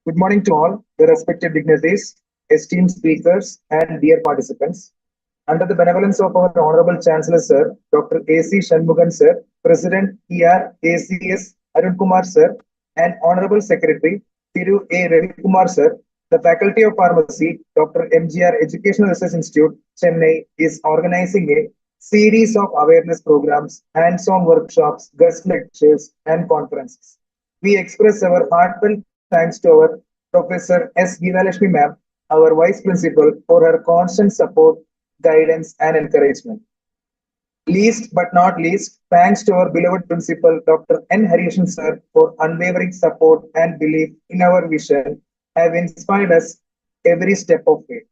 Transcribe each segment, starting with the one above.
Good morning to all the respected dignitaries, esteemed speakers, and dear participants. Under the benevolence of our Honorable Chancellor Sir, Dr. A.C. Shanmugan Sir, President ER ACS Arun Kumar Sir, and Honorable Secretary Thiru A. Ravi Kumar Sir, the Faculty of Pharmacy, Dr. MGR Educational Research Institute, Chennai, is organizing a series of awareness programs, hands-on workshops, guest lectures, and conferences. We express our heartfelt thanks to our Professor S. Geetalakshmi Ma'am, our Vice Principal, for her constant support, guidance, and encouragement. Least but not least, thanks to our beloved Principal, Dr. N. Harishan Sir, for unwavering support and belief in our vision, have inspired us every step of way.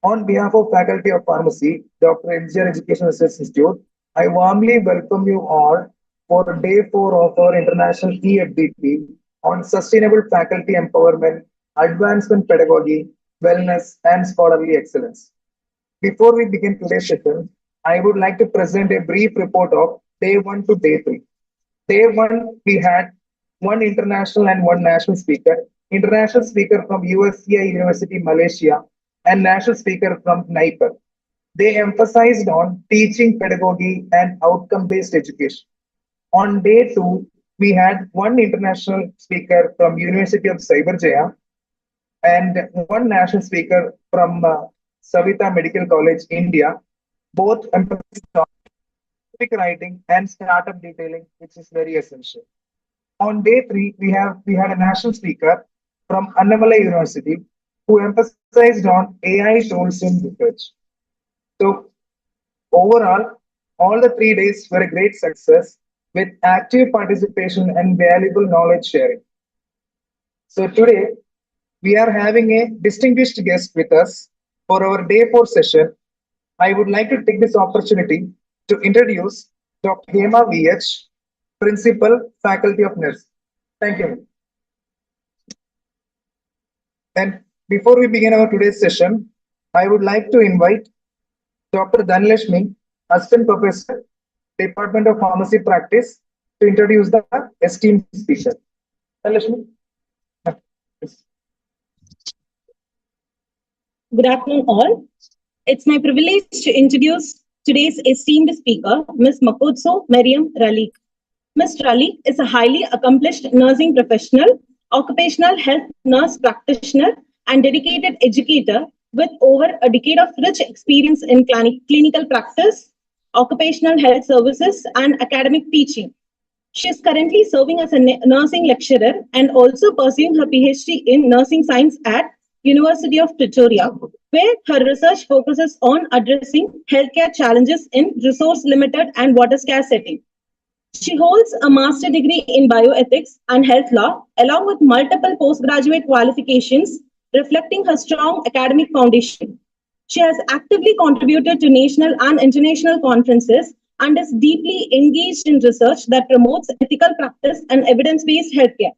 On behalf of Faculty of Pharmacy, Dr. MGR Education Research Institute, I warmly welcome you all for day 4 of our International E-FDP on Sustainable Faculty Empowerment, Advancement Pedagogy, Wellness, and Scholarly Excellence. Before we begin today's session, I would like to present a brief report of day 1 to day 3. Day 1, we had one international and one national speaker. International speaker from USCI University, Malaysia, and national speaker from NIPER. They emphasized on teaching pedagogy and outcome-based education. On day 2, we had one international speaker from University of Cyberjaya and one national speaker from Savita Medical College, India. Both emphasized on topic writing and startup detailing, which is very essential. On day 3, we had a national speaker from Annamalai University who emphasized on AI tools in research. So overall, all the 3 days were a great success with active participation and valuable knowledge sharing. So today, we are having a distinguished guest with us for our day 4 session. I would like to take this opportunity to introduce Dr. Hema VH, Principal, Faculty of Nursing. Thank you. And before we begin our today's session, I would like to invite Dr. Dhanlashmi, Assistant Professor, Department of Pharmacy Practice, to introduce the esteemed speaker. Dhanlashmi. Good afternoon, all. It's my privilege to introduce today's esteemed speaker, Ms. Makotso Mariam Ralik. Ms. Ralik is a highly accomplished nursing professional, occupational health nurse practitioner, and dedicated educator with over a decade of rich experience in clinical practice, occupational health services, and academic teaching. She is currently serving as a nursing lecturer and also pursuing her PhD in nursing science at University of Pretoria, where her research focuses on addressing healthcare challenges in resource-limited and water-scarce settings. She holds a master's degree in bioethics and health law, along with multiple postgraduate qualifications, reflecting her strong academic foundation. She has actively contributed to national and international conferences and is deeply engaged in research that promotes ethical practice and evidence-based healthcare.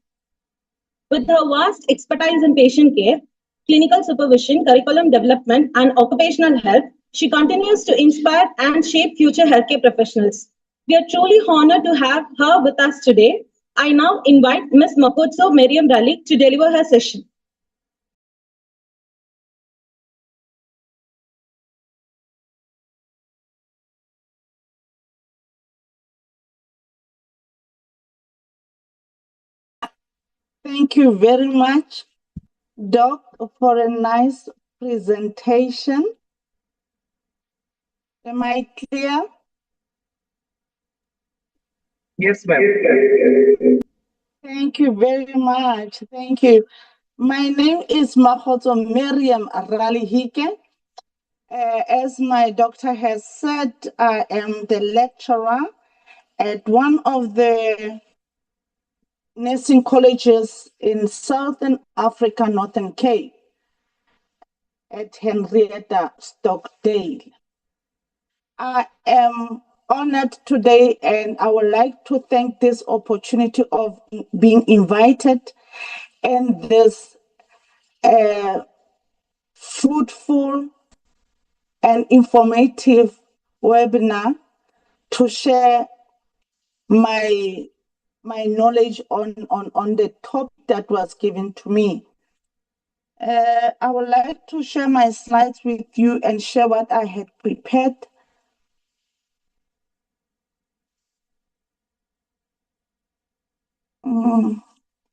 With her vast expertise in patient care, clinical supervision, curriculum development, and occupational health, she continues to inspire and shape future healthcare professionals. We are truly honored to have her with us today. I now invite Ms. Makotso Mariam Ralik to deliver her session. Thank you very much, Doc, for a nice presentation. Am I clear? Yes, ma'am. Thank you very much. Thank you. My name is Makotso Miriam Ralihike. As my doctor has said, I am the lecturer at one of the nursing colleges in Southern Africa, Northern Cape, at Henrietta Stockdale. I am honored today, and I would like to thank this opportunity of being invited in this fruitful and informative webinar to share my knowledge on the topic that was given to me. I would like to share my slides with you and share what I had prepared.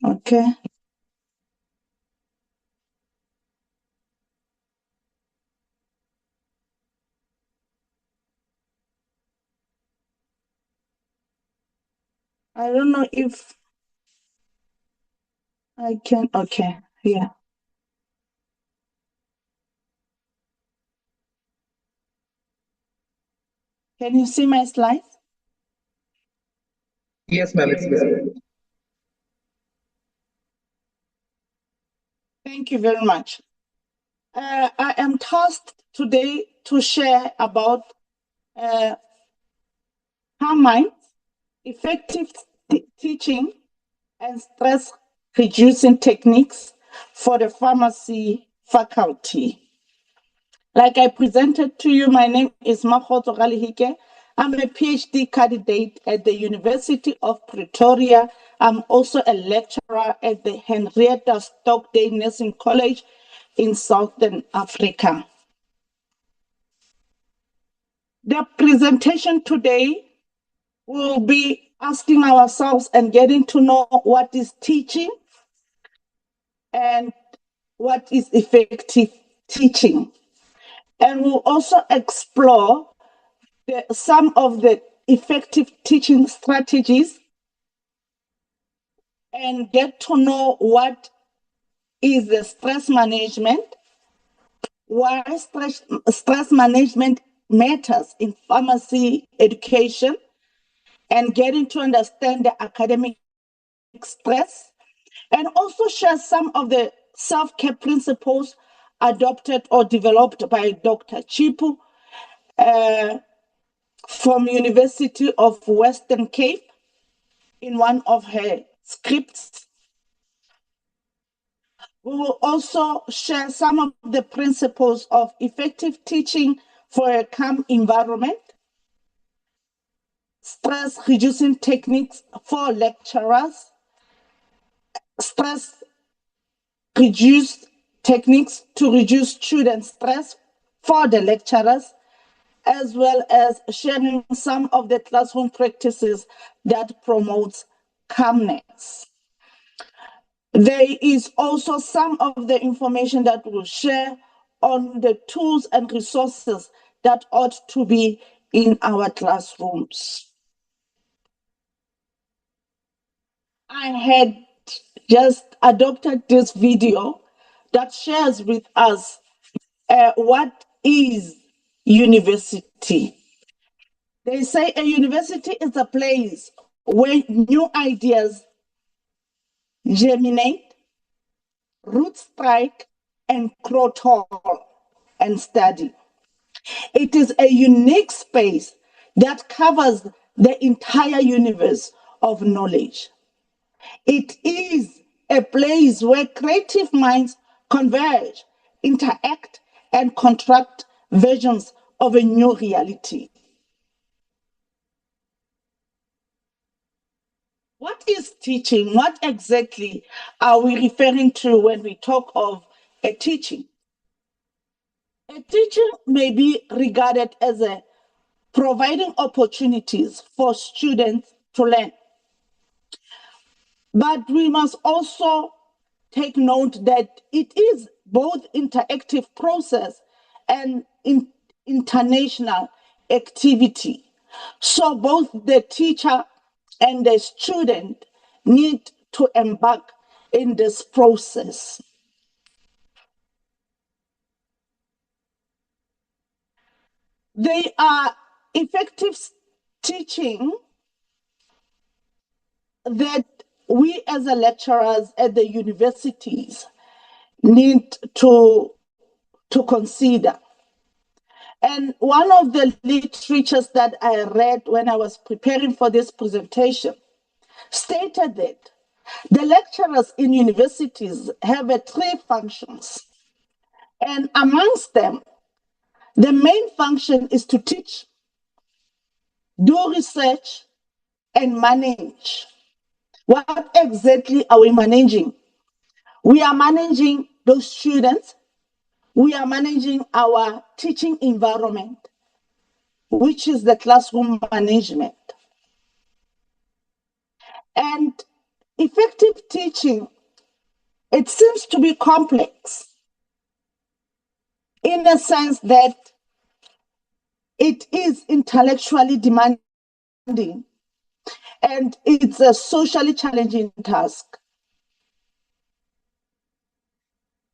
Okay. I don't know if I can. Okay, yeah. Can you see my slides? Yes, ma'am, it's visible. Thank you very much. I am tasked today to share about calm minds, effective teaching, and stress reducing techniques for the pharmacy faculty. Like I presented to you, my name is Makgotso Galihike. I'm a PhD candidate at the University of Pretoria. I'm also a lecturer at the Henrietta Stockdale Nursing College in Southern Africa. The presentation today will be asking ourselves and getting to know what is teaching and what is effective teaching. And we'll also explore some of the effective teaching strategies and get to know what is the stress management, why stress management matters in pharmacy education, and getting to understand the academic stress, and also share some of the self-care principles adopted or developed by Dr. Chipu from University of Western Cape in one of her scripts. We will also share some of the principles of effective teaching for a calm environment, stress reducing techniques for lecturers, stress reduced techniques to reduce student stress for the lecturers, as well as sharing some of the classroom practices that promotes calmness. There is also some of the information that we'll share on the tools and resources that ought to be in our classrooms. I had just adopted this video that shares with us what is university. They say a university is a place where new ideas germinate, roots strike, and grow tall and steady. It is a unique space that covers the entire universe of knowledge. It is a place where creative minds converge, interact, and construct versions of a new reality. What is teaching? What exactly are we referring to when we talk of a teaching? A teaching may be regarded as a providing opportunities for students to learn. But we must also take note that it is both interactive process and international activity. So both the teacher and the student need to embark in this process. They are effective teaching that we as a lecturers at the universities need to consider. And one of the literatures that I read when I was preparing for this presentation stated that the lecturers in universities have three functions. And amongst them, the main function is to teach, do research, and manage. What exactly are we managing? We are managing those students, we are managing our teaching environment, which is the classroom management. And effective teaching, it seems to be complex in the sense that it is intellectually demanding and it's a socially challenging task.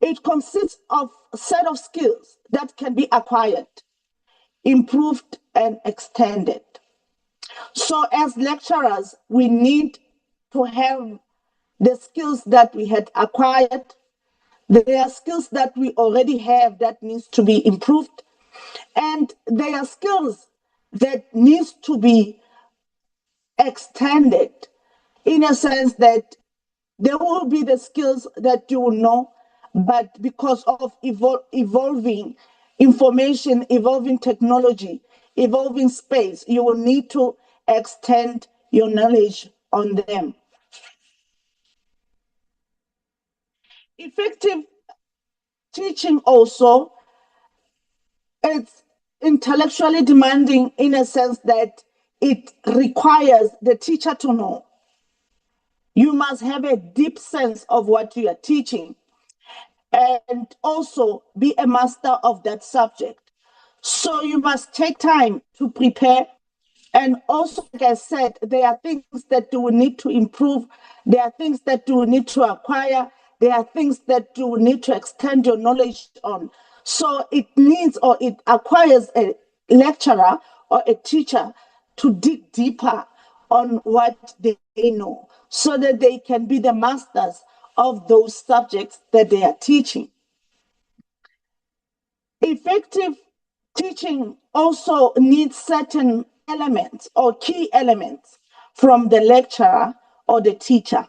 It consists of a set of skills that can be acquired, improved, and extended. So as lecturers, we need to have the skills that we had acquired. There are skills that we already have that needs to be improved. And there are skills that needs to be extended in a sense that there will be the skills that you will know, but because of evolving information, evolving technology, evolving space, you will need to extend your knowledge on them. Effective teaching also, it's intellectually demanding in a sense that it requires the teacher to know. You must have a deep sense of what you are teaching and also be a master of that subject. So you must take time to prepare. And also, like I said, there are things that you will need to improve. There are things that you will need to acquire. There are things that you will need to extend your knowledge on. So it needs or it acquires a lecturer or a teacher to dig deeper on what they know so that they can be the masters of those subjects that they are teaching. Effective teaching also needs certain elements or key elements from the lecturer or the teacher,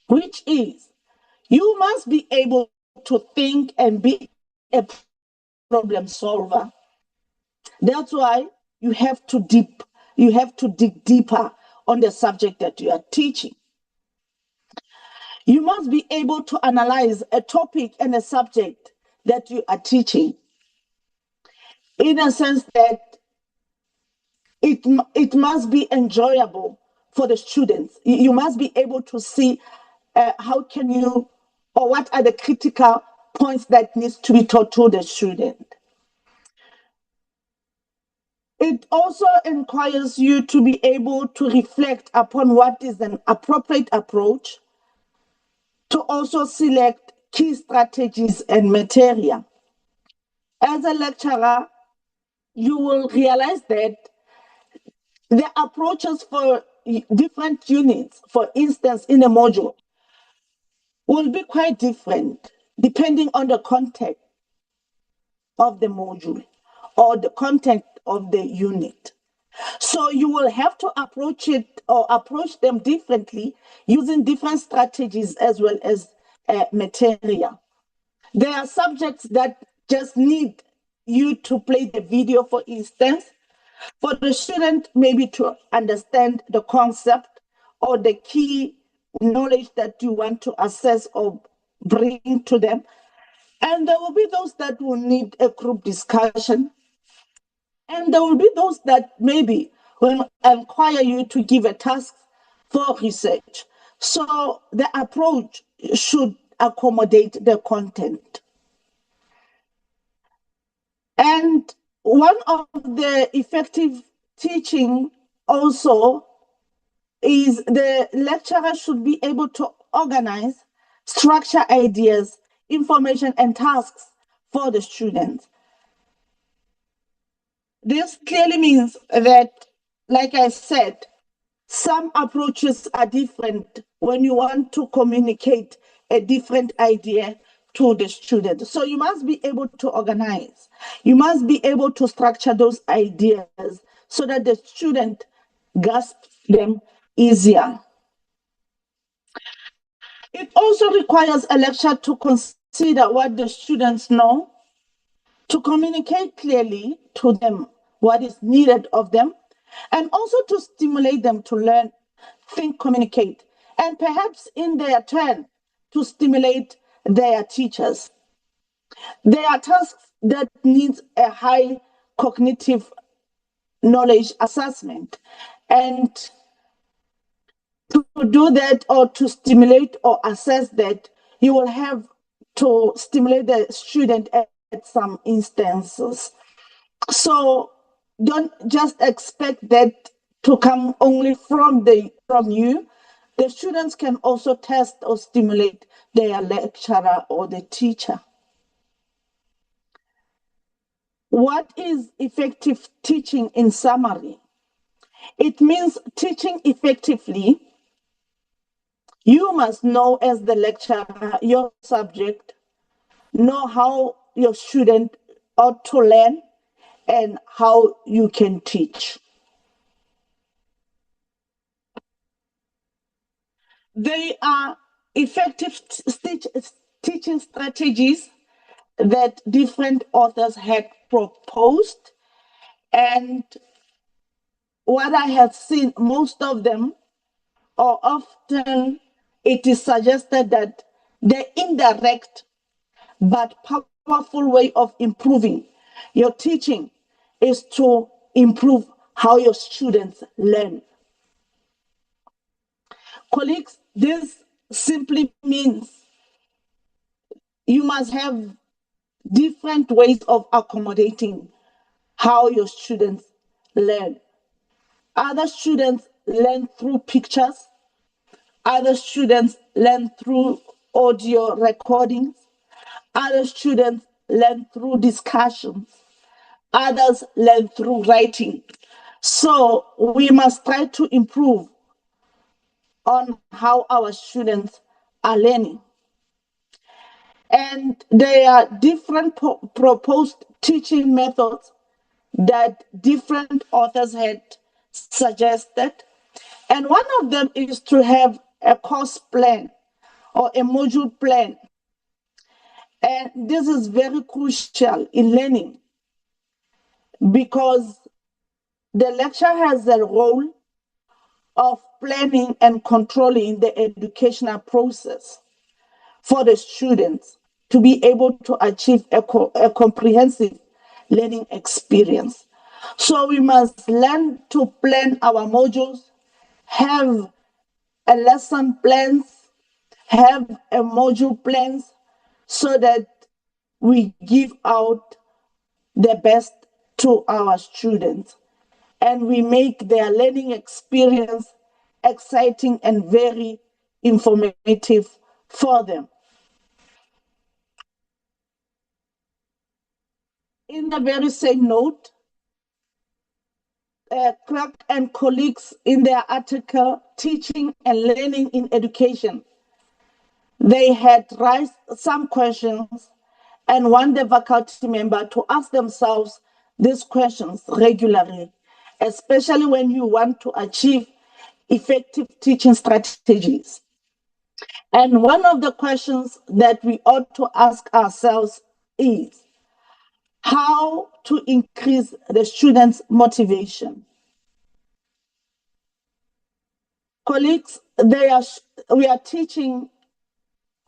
which is you must be able to think and be a problem solver. That's why you have to dig deeper on the subject that you are teaching. You must be able to analyze a topic and a subject that you are teaching in a sense that it must be enjoyable for the students. You must be able to see how can you, or what are the critical points that needs to be taught to the student. It also requires you to be able to reflect upon what is an appropriate approach, to also select key strategies and material. As a lecturer, you will realize that the approaches for different units, for instance, in a module, will be quite different depending on the content of the module or the content of the unit. So you will have to approach it or approach them differently using different strategies as well as material. There are subjects that just need you to play the video, for instance, for the student maybe to understand the concept or the key knowledge that you want to assess or bring to them. And there will be those that will need a group discussion. And there will be those that maybe will require you to give a task for research. So the approach should accommodate the content. And one of the effective teaching also is the lecturer should be able to organize, structure ideas, information, and tasks for the students. This clearly means that, like I said, some approaches are different when you want to communicate a different idea to the student. So you must be able to organize. You must be able to structure those ideas so that the student grasps them easier. It also requires a lecturer to consider what the students know, to communicate clearly to them what is needed of them, and also to stimulate them to learn, think, communicate, and perhaps in their turn to stimulate their teachers. There are tasks that need a high cognitive knowledge assessment, and to do that or to stimulate or assess that, you will have to stimulate the student at some instances. So don't just expect that to come only from you. The students can also test or stimulate their lecturer or the teacher. What is effective teaching in summary? It means teaching effectively. You must know as the lecturer your subject, know how your student ought to learn, and how you can teach. They are effective teaching strategies that different authors had proposed, and what I have seen, most of them, or often it is suggested that the indirect but powerful way of improving your teaching is to improve how your students learn. Colleagues, this simply means you must have different ways of accommodating how your students learn. Other students learn through pictures. Other students learn through audio recordings. Other students learn through discussions. Others learn through writing. So we must try to improve on how our students are learning. And there are different proposed teaching methods that different authors had suggested. And one of them is to have a course plan or a module plan. And this is very crucial in learning because the lecture has a role of planning and controlling the educational process for the students to be able to achieve a comprehensive learning experience. So we must learn to plan our modules, have a lesson plans, have a module plans, so that we give out the best to our students and we make their learning experience exciting and very informative for them. In the very same note, Clark and colleagues in their article, Teaching and Learning in Education, they had raised some questions and want the faculty member to ask themselves these questions regularly, especially when you want to achieve effective teaching strategies. And one of the questions that we ought to ask ourselves is how to increase the students' motivation. Colleagues, we are teaching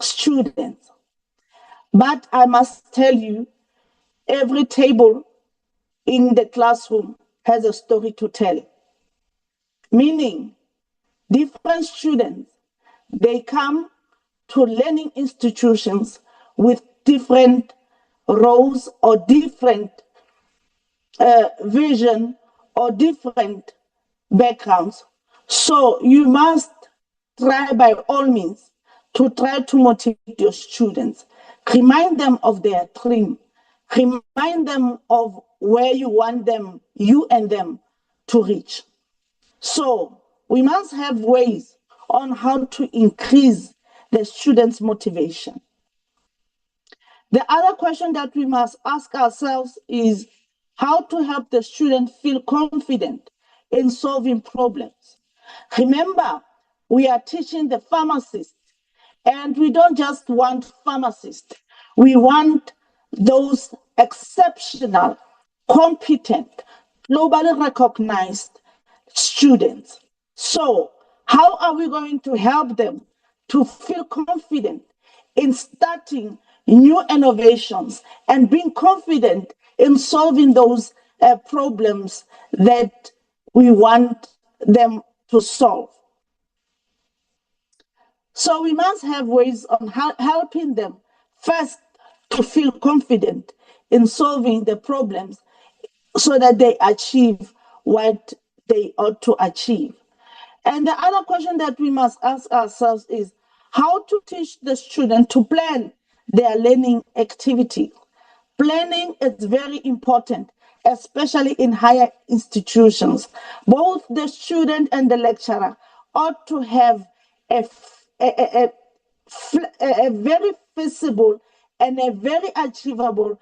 students, but I must tell you, every table in the classroom has a story to tell. Meaning, different students, they come to learning institutions with different roles or different vision or different backgrounds. So you must try by all means to try to motivate your students. Remind them of their dream. Remind them of where you want them, you and them, to reach. So we must have ways on how to increase the students' motivation. The other question that we must ask ourselves is how to help the student feel confident in solving problems. Remember, we are teaching the pharmacist, and we don't just want pharmacists. We want those exceptional, competent, globally recognized students. So, how are we going to help them to feel confident in starting new innovations and being confident in solving those problems that we want them to solve. So we must have ways on helping them first to feel confident in solving the problems so that they achieve what they ought to achieve. And the other question that we must ask ourselves is how to teach the student to plan their learning activity. Planning is very important, especially in higher institutions. Both the student and the lecturer ought to have a, a very feasible and a very achievable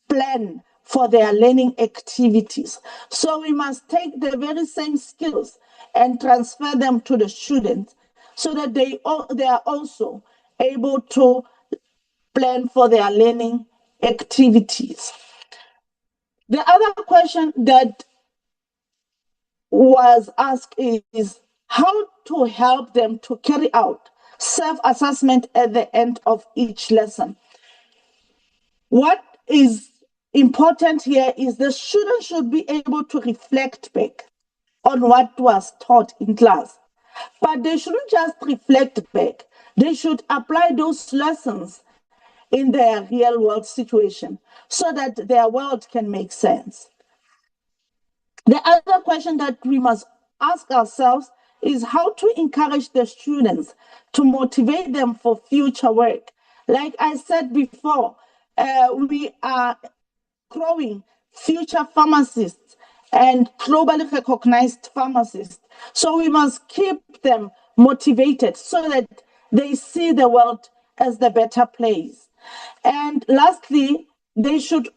plan for their learning activities. So we must take the very same skills and transfer them to the students so that they are also able to plan for their learning activities. The other question that was asked is how to help them to carry out self-assessment at the end of each lesson. What is important here is the student should be able to reflect back on what was taught in class. But they shouldn't just reflect back. They should apply those lessons in their real world situation so that their world can make sense. The other question that we must ask ourselves is how to encourage the students to motivate them for future work. Like I said before, we are growing future pharmacists and globally recognized pharmacists. So we must keep them motivated so that they see the world as the better place. And lastly, we should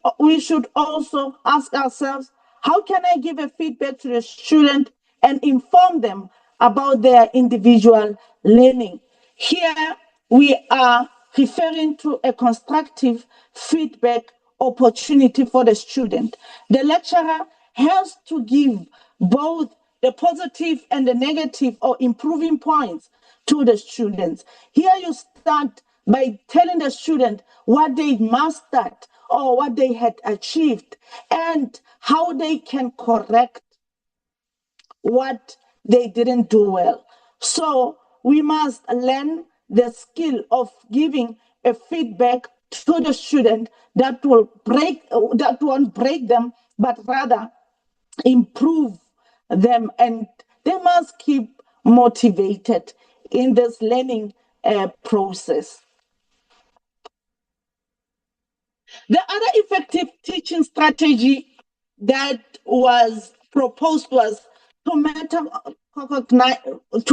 also ask ourselves, how can I give a feedback to the student and inform them about their individual learning? Here we are referring to a constructive feedback opportunity for the student. The lecturer has to give both the positive and the negative or improving points to the students. Here you start by telling the student what they mastered or what they had achieved and how they can correct what they didn't do well. So we must learn the skill of giving a feedback to the student that won't break them, but rather improve them, and they must keep motivated in this learning process. The other effective teaching strategy that was proposed was to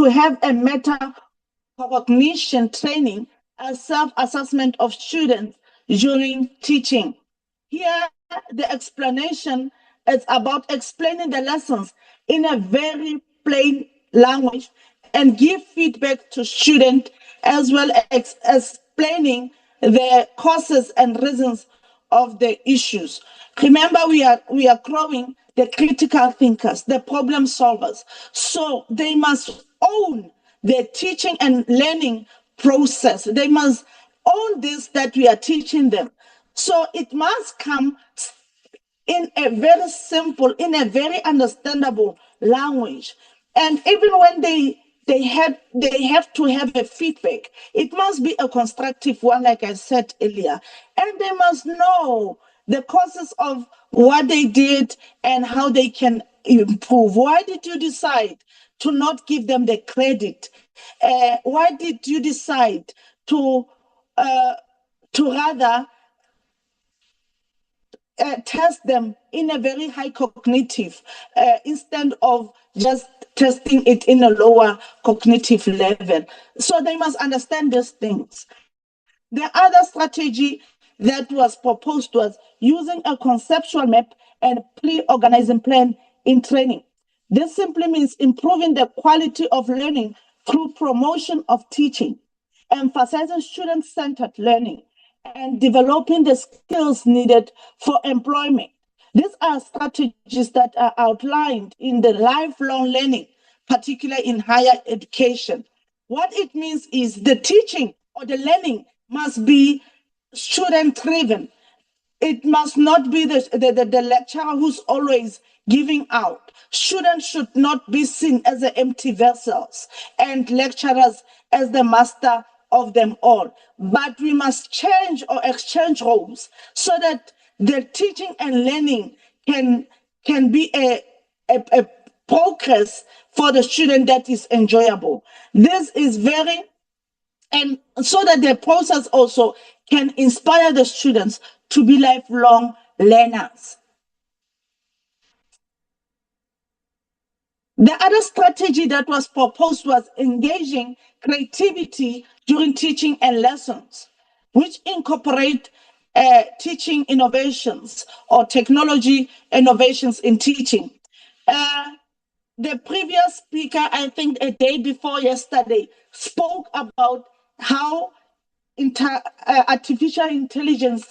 have a meta cognition training and self-assessment of students during teaching. Here, the explanation is about explaining the lessons in a very plain language and give feedback to students as well as explaining the causes and reasons of the issues. Remember, we are growing the critical thinkers, the problem solvers. So they must own the teaching and learning process. They must own this that we are teaching them. So it must come in a very simple, in a very understandable language. And even when they have to have a feedback, it must be a constructive one, like I said earlier. And they must know the causes of what they did and how they can improve. Why did you decide to not give them the credit? Why did you decide to rather test them in a very high cognitive instead of just testing it in a lower cognitive level? So they must understand these things. The other strategy that was proposed was using a conceptual map and pre-organizing plan in training. This simply means improving the quality of learning through promotion of teaching, emphasizing student-centered learning, and developing the skills needed for employment. These are strategies that are outlined in the lifelong learning, particularly in higher education. What it means is the teaching or the learning must be student driven. It must not be the lecturer who's always giving out. Students should not be seen as the empty vessels and lecturers as the master of them all. But we must change or exchange roles so that the teaching and learning can be a progress for the student that is enjoyable. This is very, and so that the process also can inspire the students to be lifelong learners. The other strategy that was proposed was engaging creativity during teaching and lessons, which incorporate teaching innovations or technology innovations in teaching. The previous speaker, I think a day before yesterday, spoke about how artificial intelligence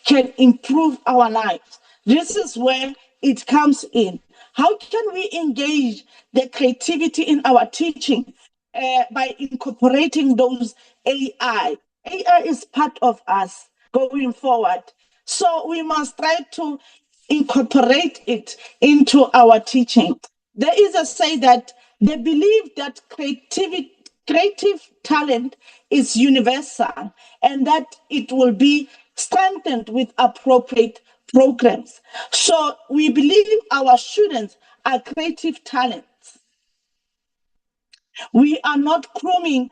can improve our lives. This is where it comes in. How can we engage the creativity in our teaching by incorporating those AI? AI is part of us going forward. So we must try to incorporate it into our teaching. There is a say that they believe that creative talent is universal and that it will be strengthened with appropriate programs. So we believe our students are creative talents. We are not grooming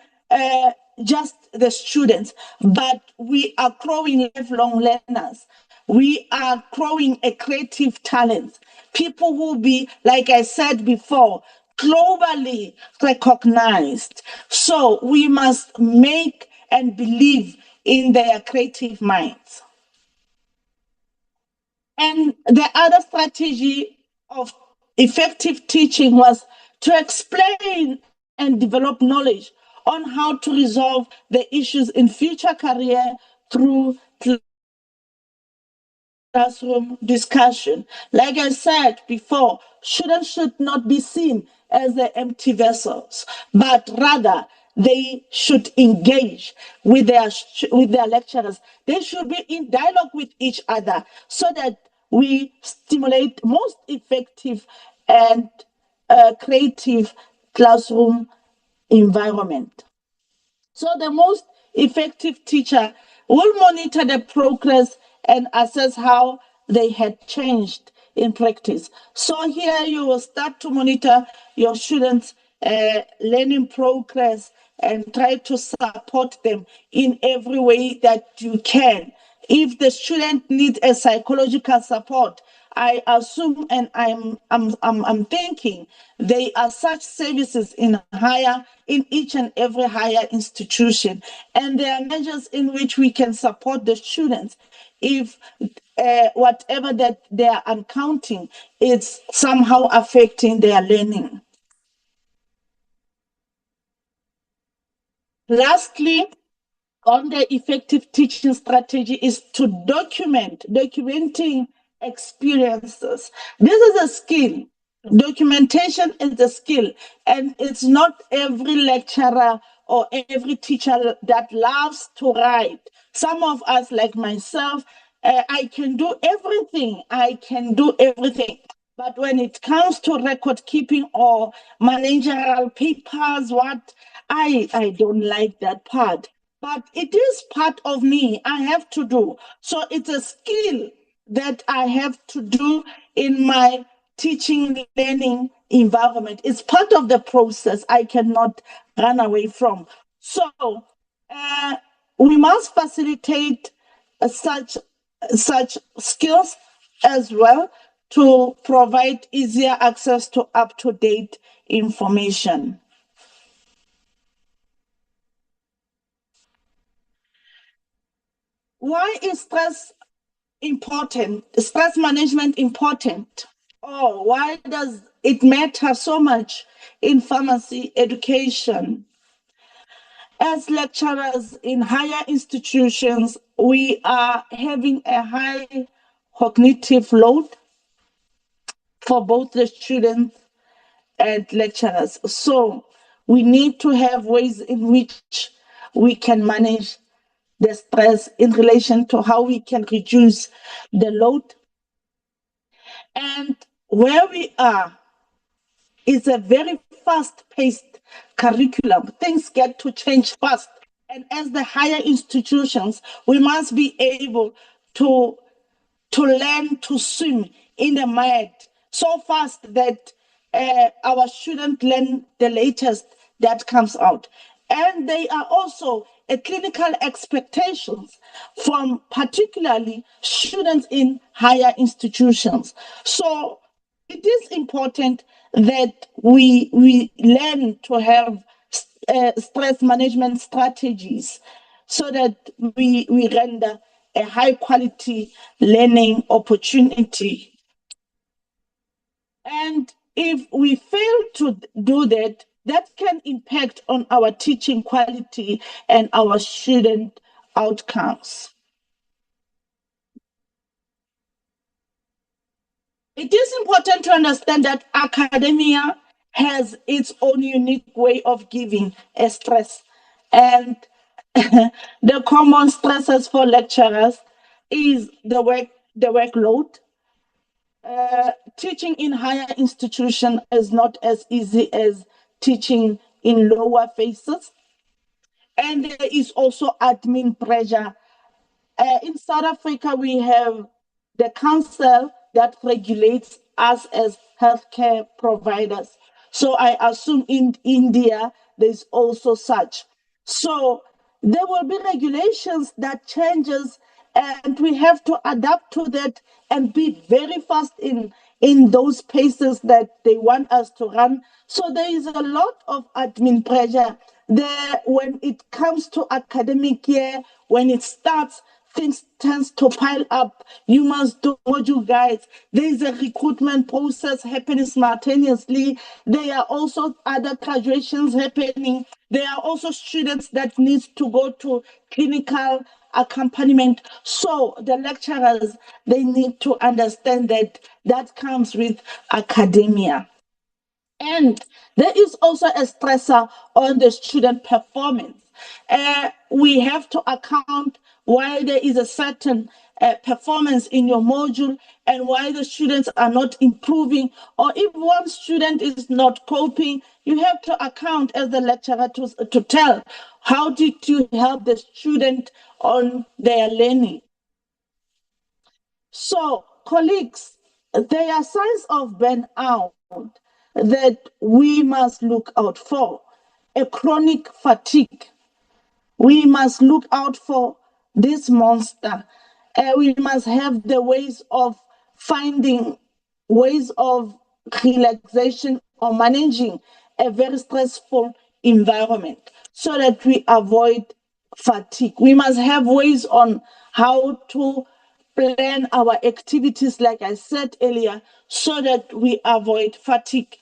just the students, but we are growing lifelong learners. We are growing a creative talent. People who will be, like I said before, globally recognized. So we must make and believe in their creative minds. And the other strategy of effective teaching was to explain and develop knowledge on how to resolve the issues in future career through classroom discussion. Like I said before, students should not be seen as the empty vessels, but rather they should engage with their lecturers. They should be in dialogue with each other so that we stimulate most effective and creative classroom environment. So the most effective teacher will monitor the progress and assess how they had changed in practice. So here you will start to monitor your students' learning progress and try to support them in every way that you can. If the student needs a psychological support, I assume and I'm thinking there are such services in each and every higher institution, and there are measures in which we can support the students if whatever that they are encountering is somehow affecting their learning. Lastly, on the effective teaching strategy is to documenting experiences. This is a skill. Documentation is a skill, and it's not every lecturer or every teacher that loves to write. Some of us, like myself, I can do everything. I can do everything. But when it comes to record keeping or managerial papers, I don't like that part. But it is part of me. I have to do. So it's a skill that I have to do in my teaching learning environment. It's part of the process I cannot run away from. So we must facilitate such skills as well to provide easier access to up-to-date information. Why is stress management important? Oh, why does it matter so much in pharmacy education? As lecturers in higher institutions, we are having a high cognitive load for both the students and lecturers. So we need to have ways in which we can manage the stress in relation to how we can reduce the load. And where we are is a very fast-paced curriculum. Things get to change fast. And as the higher institutions, we must be able to learn to swim in the mud so fast that our students learn the latest that comes out. And they are also a clinical expectations from particularly students in higher institutions. So it is important that we learn to have stress management strategies so that we render a high quality learning opportunity. And if we fail to do that, that can impact on our teaching quality and our student outcomes. It is important to understand that academia has its own unique way of giving a stress. And the common stresses for lecturers is the workload. Teaching in higher institution is not as easy as teaching in lower phases. And there is also admin pressure. In South Africa, we have the council that regulates us as healthcare providers. So I assume in India, there's also such. So there will be regulations that changes, and we have to adapt to that and be very fast in those paces that they want us to run. So there is a lot of admin pressure there when it comes to academic year. When it starts, things tends to pile up. You must do module guides. There is a recruitment process happening simultaneously. There are also other graduations happening. There are also students that need to go to clinical accompaniment. So the lecturers, they need to understand that that comes with academia. And there is also a stressor on the student performance. We have to account why there is a certain performance in your module and why the students are not improving, or if one student is not coping, you have to account as the lecturer to tell how did you help the student on their learning. So, colleagues, there are signs of burnout that we must look out for. A chronic fatigue. We must look out for this monster. We must have the ways of finding ways of relaxation or managing a very stressful environment so that we avoid fatigue. We must have ways on how to plan our activities, like I said earlier, so that we avoid fatigue.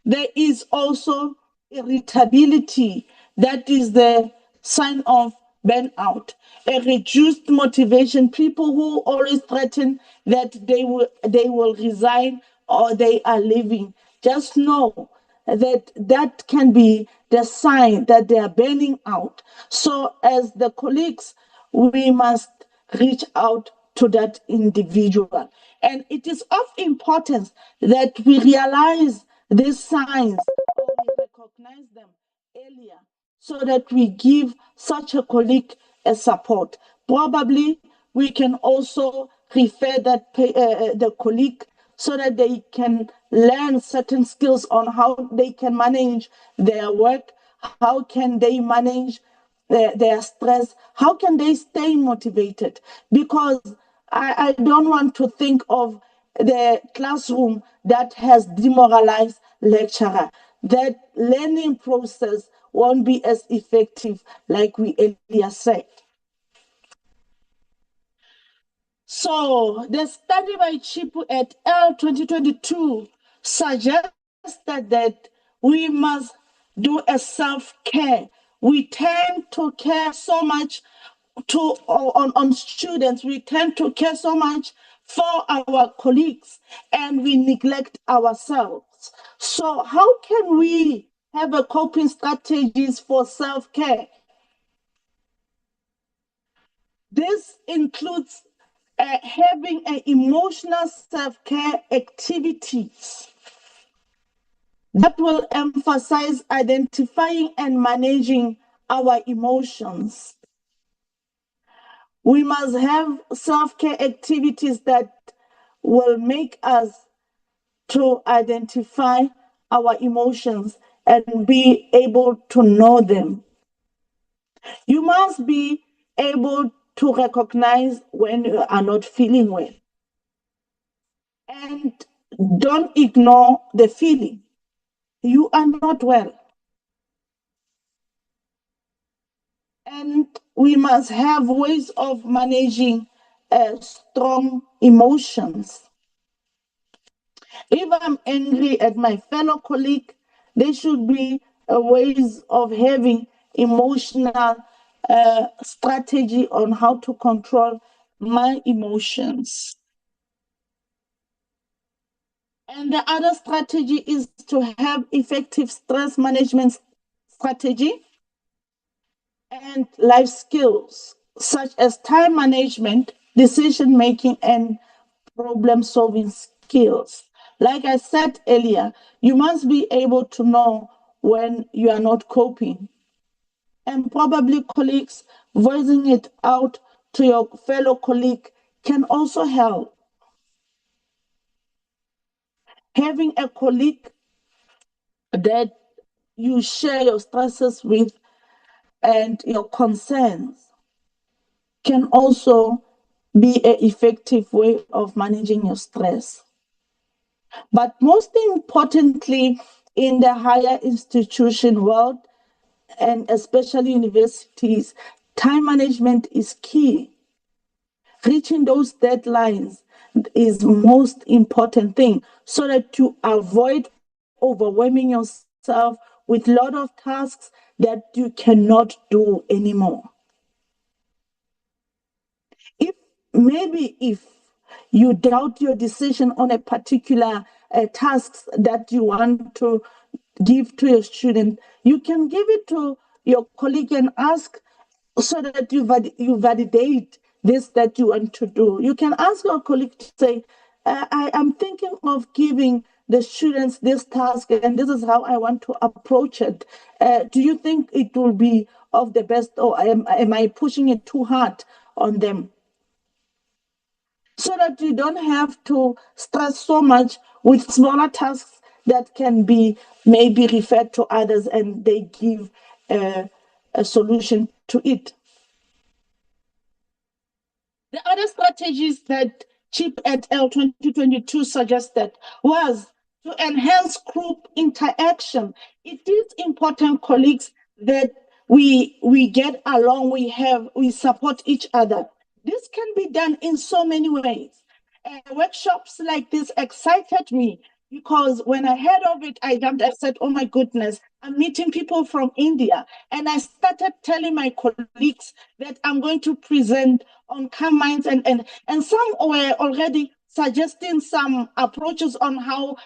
There is also irritability. That is the sign of burnout. A reduced motivation, people who always threaten that they will resign or they are leaving. Just know that that can be the sign that they are burning out. So as the colleagues, we must reach out to that individual. And it is of importance that we realize these signs or we recognize them earlier so that we give such a colleague a support. Probably we can also refer that the colleague so that they can learn certain skills on how they can manage their work, how can they manage their stress, how can they stay motivated? Because I don't want to think of the classroom that has demoralized lecturer. That learning process won't be as effective like we earlier said. So the study by Chipu et al. 2022 suggested that we must do a self-care. We tend to care so much on students. We tend to care so much for our colleagues and we neglect ourselves. So how can we have a coping strategies for self-care. This includes having an emotional self-care activities that will emphasize identifying and managing our emotions. We must have self-care activities that will make us to identify our emotions and be able to know them. You must be able to recognize when you are not feeling well. And don't ignore the feeling. You are not well. And we must have ways of managing strong emotions. If I'm angry at my fellow colleague, there should be ways of having emotional strategy on how to control my emotions. And the other strategy is to have effective stress management strategy and life skills such as time management, decision making, and problem solving skills. Like I said earlier, you must be able to know when you are not coping. And probably colleagues voicing it out to your fellow colleague can also help. Having a colleague that you share your stresses with and your concerns can also be an effective way of managing your stress. But most importantly, in the higher institution world, and especially universities, time management is key. Reaching those deadlines is most important thing so that you avoid overwhelming yourself with a lot of tasks that you cannot do anymore. If if you doubt your decision on a particular task that you want to give to your student, you can give it to your colleague and ask so that you validate this that you want to do. You can ask your colleague to say, I am thinking of giving the students this task and this is how I want to approach it. Do you think it will be of the best, or am I pushing it too hard on them? So that you don't have to stress so much with smaller tasks that can be maybe referred to others and they give a solution to it. The other strategies that CHIP et al. 2022 suggested was to enhance group interaction. It is important, colleagues, that we get along, we support each other. This can be done in so many ways. Workshops like this excited me because when I heard of it, I jumped. I said, "Oh my goodness, I'm meeting people from India," and I started telling my colleagues that I'm going to present on calm minds, and some were already suggesting some approaches on how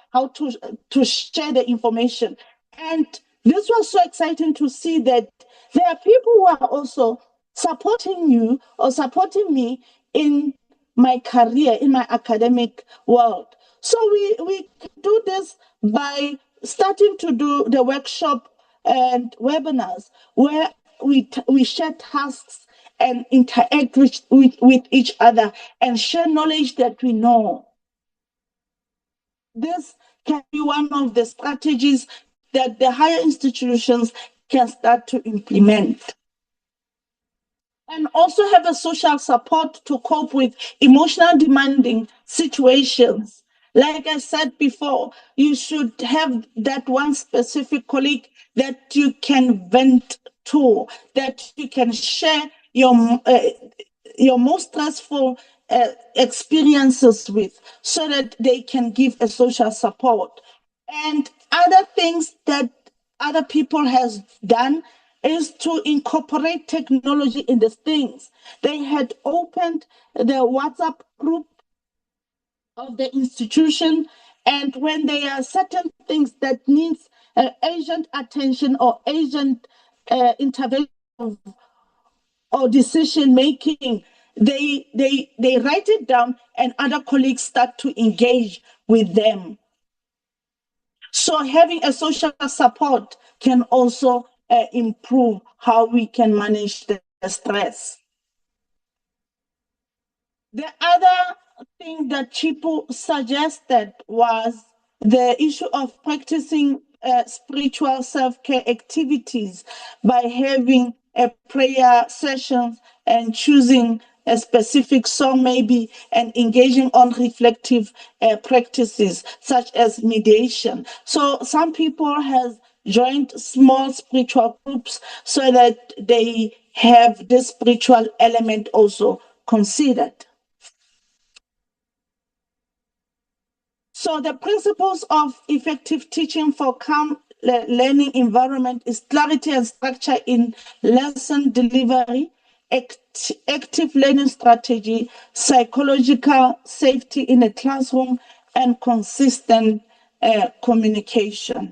to share the information. And this was so exciting to see that there are people who are also supporting you or supporting me in my career, in my academic world. So we do this by starting to do the workshop and webinars where we share tasks and interact with each other and share knowledge that we know. This can be one of the strategies that the higher institutions can start to implement. And also have a social support to cope with emotional demanding situations. Like I said before, you should have that one specific colleague that you can vent to, that you can share your most stressful experiences with, so that they can give a social support. And other things that other people has done is to incorporate technology in the things. They had opened the WhatsApp group of the institution, and when there are certain things that needs agent attention or agent intervention or decision making. They write it down, and other colleagues start to engage with them. So having a social support can also improve how we can manage the stress. The other thing that Chipo suggested was the issue of practicing spiritual self-care activities by having a prayer session and choosing a specific song maybe, and engaging on reflective practices such as meditation. So some people have joined small spiritual groups so that they have this spiritual element also considered. So the principles of effective teaching for calm learning environment is clarity and structure in lesson delivery, active learning strategy, psychological safety in a classroom, and consistent communication.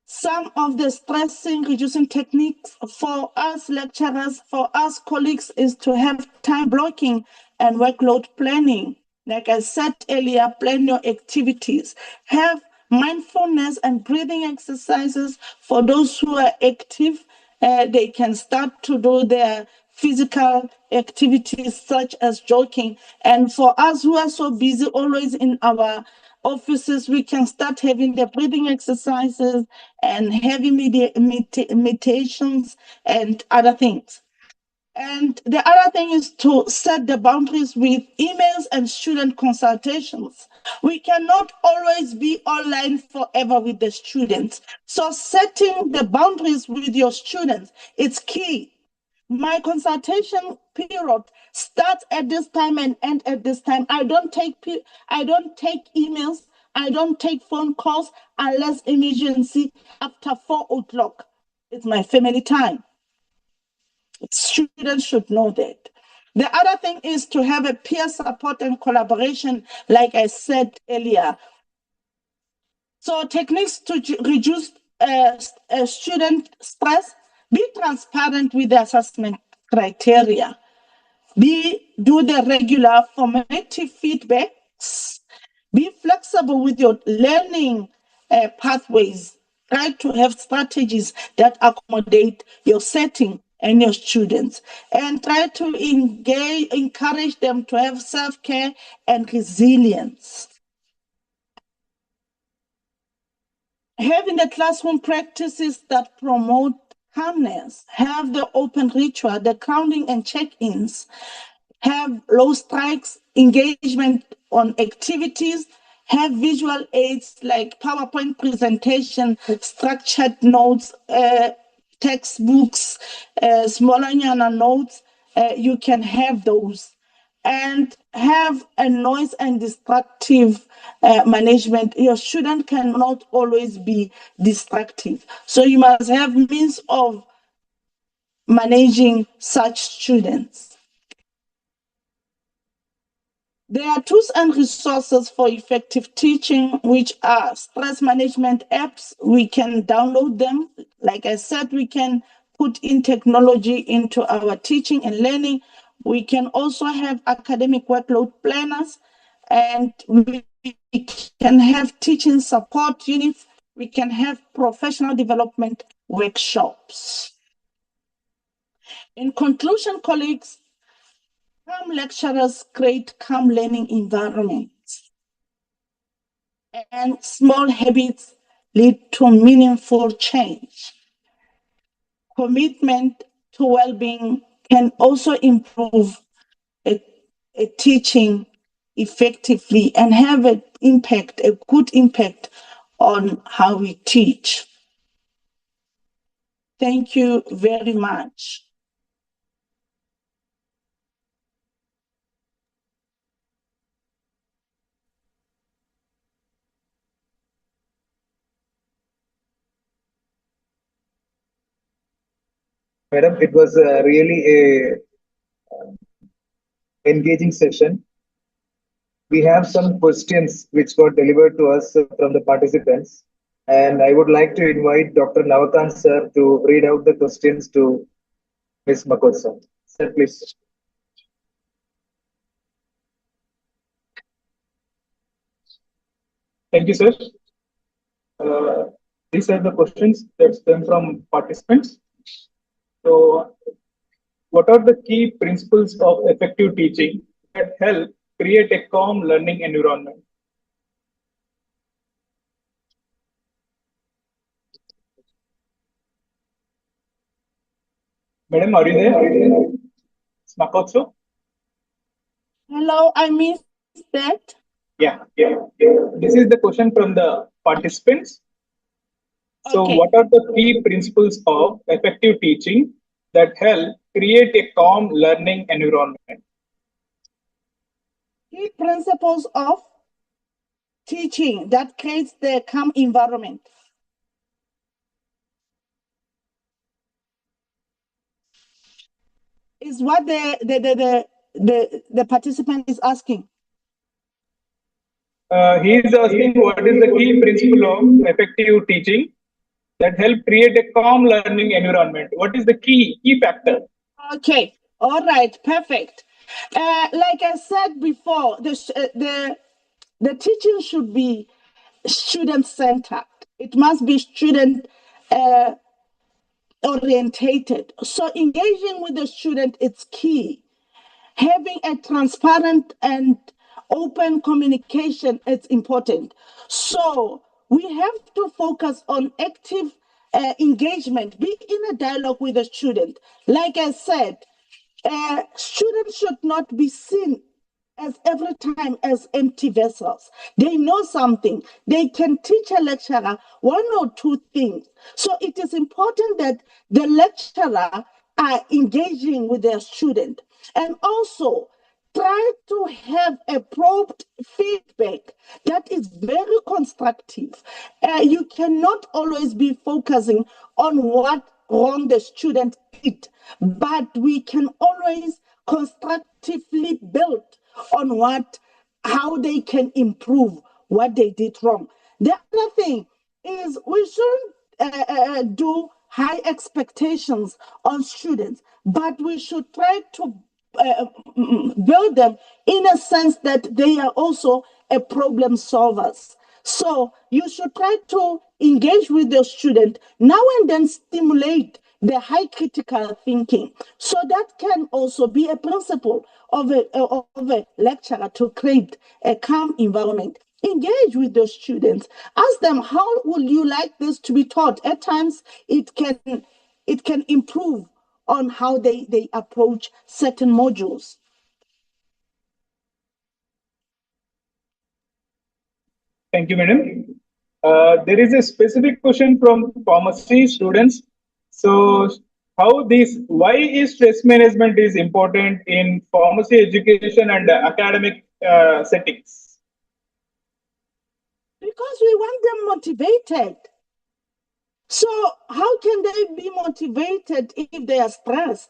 Some of the stressing reducing techniques for us lecturers, for us colleagues, is to have time blocking and workload planning. Like I said earlier, plan your activities. Have mindfulness and breathing exercises for those who are active. They can start to do their physical activities such as jogging. And for us who are so busy always in our offices, we can start having the breathing exercises and heavy meditations and other things. And the other thing is to set the boundaries with emails and student consultations. We cannot always be online forever with the students. So setting the boundaries with your students is key. My consultation period starts at this time and end at this time. I don't take emails. I don't take phone calls unless emergency after 4 o'clock. It's my family time. Students should know that. The other thing is to have a peer support and collaboration, like I said earlier. So techniques to reduce student stress: be transparent with the assessment criteria. Do the regular formative feedbacks. Be flexible with your learning pathways. Try to have strategies that accommodate your setting and your students, and try to encourage them to have self-care and resilience. Having the classroom practices that promote calmness, have the open ritual, the counting and check-ins, have low strikes, engagement on activities, have visual aids like PowerPoint presentation, structured notes, textbooks, smaller notes. You can have those. And have a noise and destructive management. Your student cannot always be destructive. So you must have means of managing such students. There are tools and resources for effective teaching, which are stress management apps. We can download them. Like I said, we can put in technology into our teaching and learning. We can also have academic workload planners, and we can have teaching support units. We can have professional development workshops. In conclusion, colleagues, calm lecturers create calm learning environments, and small habits lead to meaningful change. Commitment to well-being can also improve a teaching effectively and have a good impact on how we teach. Thank you very much. Madam, it was really a engaging session. We have some questions which got delivered to us from the participants. And I would like to invite Dr. Navakant sir to read out the questions to Ms. Makosa. Sir, please. Thank you, sir. Uh, these are the questions that stem from participants. So, what are the key principles of effective teaching that help create a calm learning environment? Madam, are you there? Smakotso? Hello, I missed that. Yeah. This is the question from the participants. So, Okay. what are the key principles of effective teaching that help create a calm learning environment? Key principles of teaching that creates the calm environment. Is what the participant is asking. He is asking what is the key principle of effective teaching that help create a calm learning environment. What is the key factor? Okay, all right, perfect. Like I said before, the teaching should be student-centered. It must be student orientated. So engaging with the student is key. Having a transparent and open communication is important. So we have to focus on active engagement, be in a dialogue with the student. Like I said, students should not be seen as every time as empty vessels. They know something. They can teach a lecturer one or two things. So it is important that the lecturer are engaging with their student. And also, try to have a prompt feedback that is very constructive. You cannot always be focusing on what wrong the student did, but we can always constructively build on how they can improve what they did wrong. The other thing is we shouldn't do high expectations on students, but we should try to build them in a sense that they are also a problem solvers. So you should try to engage with the student now and then, stimulate the high critical thinking. So that can also be a principle of a lecturer to create a calm environment. Engage with the students. Ask them, how would you like this to be taught? At times it can improve on how they approach certain modules. Thank you, madam. There is a specific question from pharmacy students. So, why is stress management is important in pharmacy education and academic settings? Because we want them motivated. So how can they be motivated if they are stressed?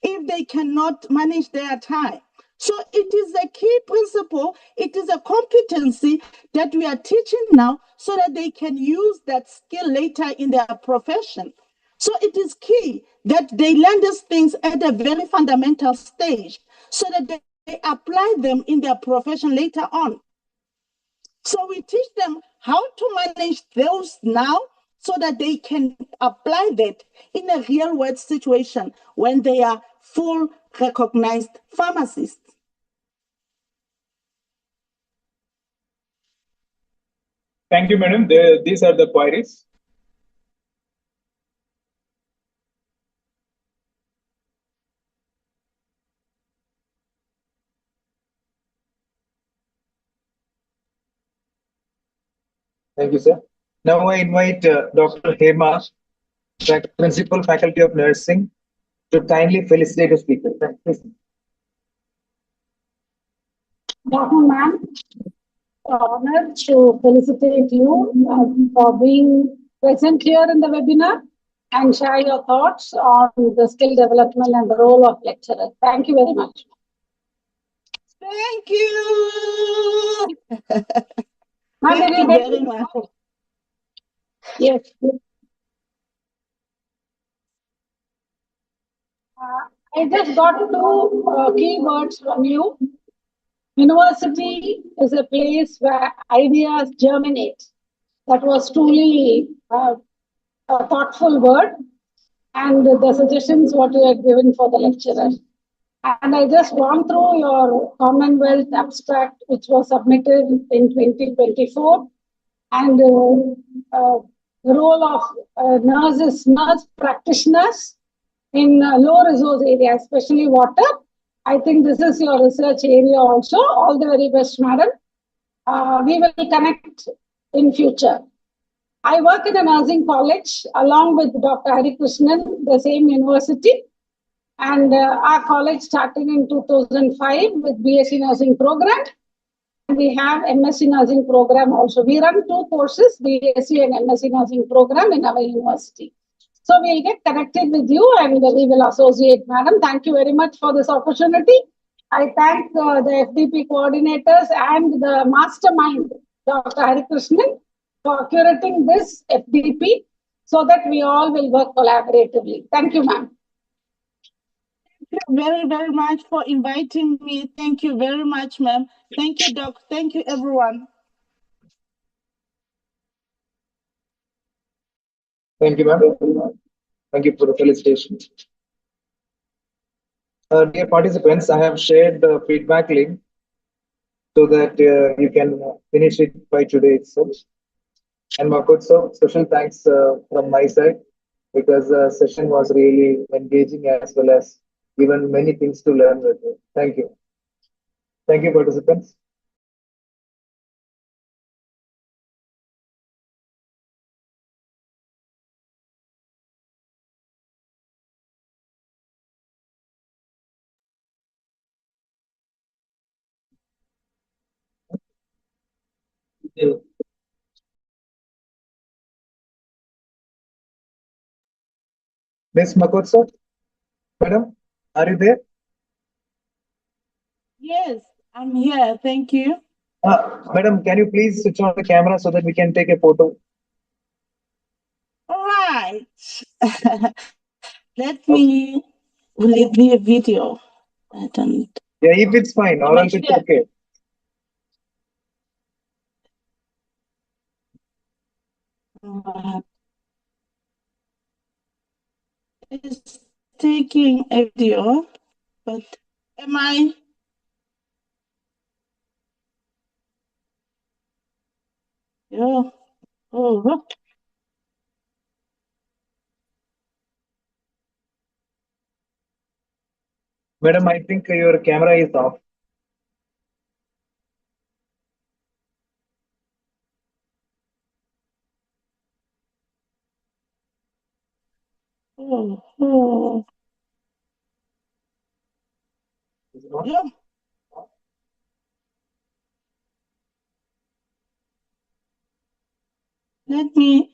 If they cannot manage their time? So it is a key principle, it is a competency that we are teaching now so that they can use that skill later in their profession. So it is key that they learn these things at a very fundamental stage so that they apply them in their profession later on. So we teach them how to manage those now so that they can apply that in a real world situation when they are full recognized pharmacists. Thank you, madam. These are the queries. Thank you, sir. Now I invite Dr. Hema, Principal Faculty of Nursing, to kindly felicitate the speaker. Please. Good afternoon, ma'am. Honored to felicitate you for being present here in the webinar and share your thoughts on the skill development and the role of lecturer. Thank you very much. Thank you. Ma'am, Thank did you you get very much. Yes. I just got two key words from you. University is a place where ideas germinate. That was truly a thoughtful word, and the suggestions what you had given for the lecturer. And I just gone through your Commonwealth abstract, which was submitted in 2024, and the role of nurse practitioners in low resource areas, especially water. I think this is your research area also. All the very best, madam. We will connect in future. I work in a nursing college along with Dr. Hari Krishnan, the same university. And our college started in 2005 with BSc nursing program. We have MSc nursing program also. We run two courses, BSc and MSc nursing program in our university. So we'll get connected with you and we will associate, madam. Thank you very much for this opportunity. I thank the FDP coordinators and the mastermind, Dr. Hari Krishnan, for curating this FDP so that we all will work collaboratively. Thank you, ma'am. Thank you very, very much for inviting me. Thank you very much, ma'am. Thank you, Doc. Thank you, everyone. Thank you, ma'am. Thank you for the felicitations. Dear participants, I have shared the feedback link so that you can finish it by today itself. And Makotso, special thanks from my side because the session was really engaging as well as given many things to learn with it. Thank you. Thank you, participants. Miss Makotso, madam, are you there? Yes, I'm here. Thank you. Madam, can you please switch on the camera so that we can take a photo? All right. Let me leave the video. I don't. Yeah, if it's fine, or else it's okay. It's taking a video, but am I? Yeah. Oh. Madam, I think your camera is off. Oh. Yeah. Let me.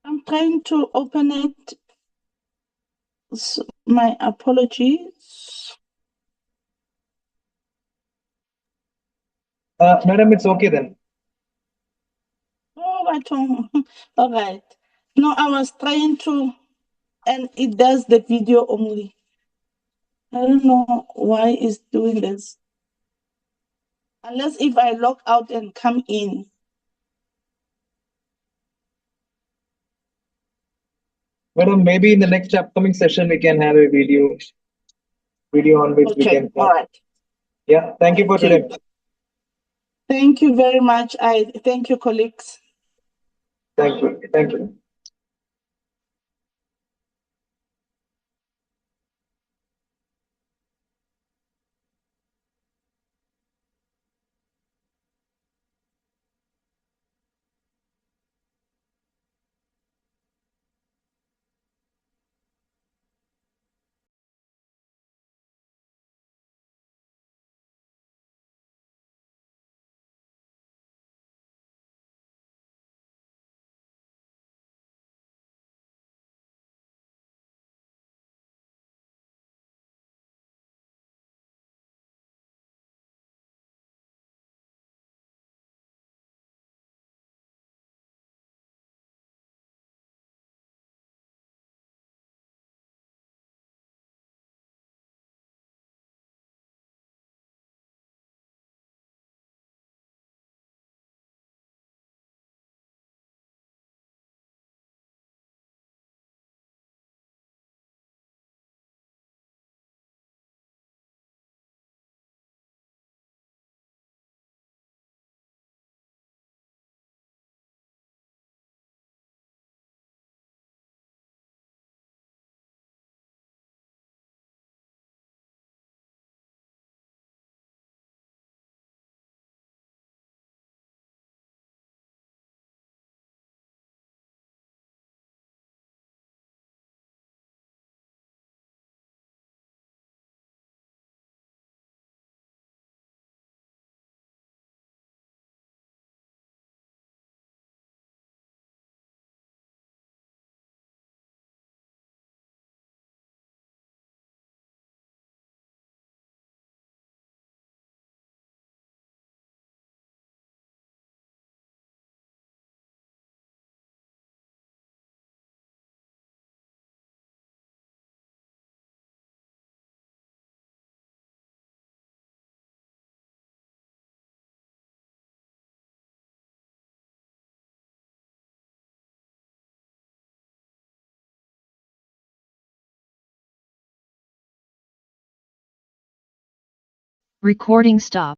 I'm trying to open it. My apologies. Madam, it's okay then. Oh, I don't. All right. No, I was trying to, and it does the video only. I don't know why it's doing this. Unless if I log out and come in. Madam, maybe in the next upcoming session we can have a video on which we Okay. can. All right. Yeah. Thank you for today. Thank you very much. I thank you, colleagues. Thank you. Thank you. Recording stop.